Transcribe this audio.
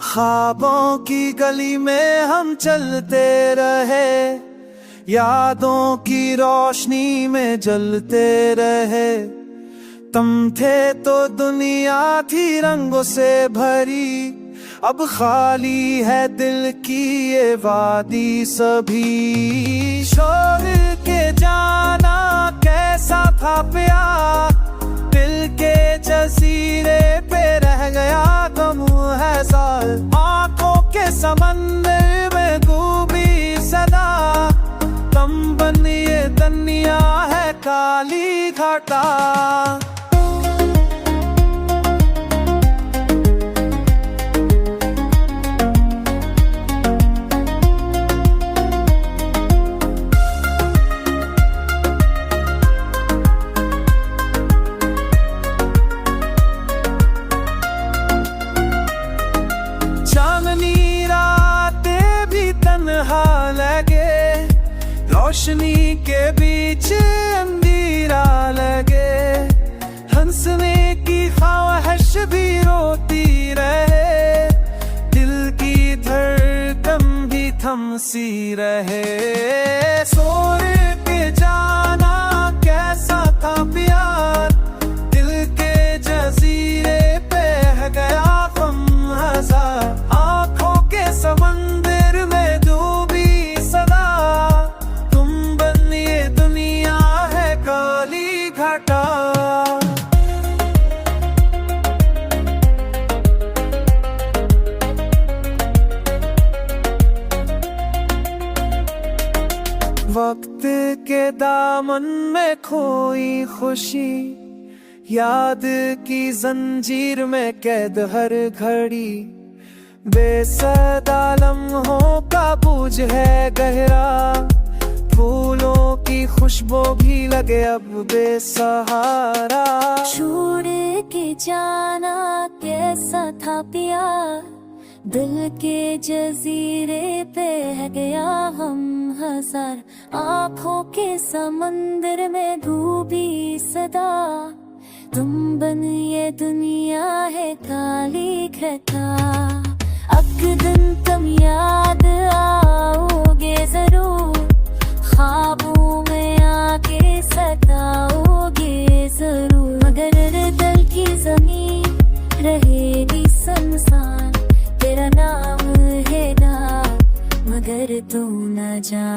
ख्वाबों की गली में हम चलते रहे, यादों की रोशनी में जलते रहे। तुम थे तो दुनिया थी रंगों से भरी, अब खाली है दिल की ये वादी सभी। शोर के जाना कैसा था प्यार, दिल के जजीरे पे रह गया गम है साल। आंखों के समंदर में डूबी सदा, तुम बनी ये दुनिया है काली घटा। चांदनी रातें भी तन्हा लगे, रोशनी के बीच अंधेरा लगे। हंसने की ख्वाहिश भी रोती रहे, दिल की धड़कन भी थमसी रहे। सोर के जाना कैसा था प्यार, दिल के जजीरे पे है गया गम हजार। आंखों के समंदर में डूबी सदा, तुम बनी ये दुनिया है काली घटा। वक्त के दामन में खोई खुशी, याद की जंजीर में कैद हर घड़ी। बेसदा लम्हों का बोझ है गहरा, फूलों की खुशबू भी लगे अब बेसहारा। छोड़ के जाना कैसा था प्यार, दिल के जजीरे पे है गया हम हजार। आंखों के समंदर में डूबी सदा, तुम बन ये दुनिया है काली घटा। एक दिन तुम याद आओगे जरूर, ख्वाबों में आके सताओगे जरूर। मगर दिल की जमीन रहेगी सुनसान, तेरा नाम है ना मगर तू न जा।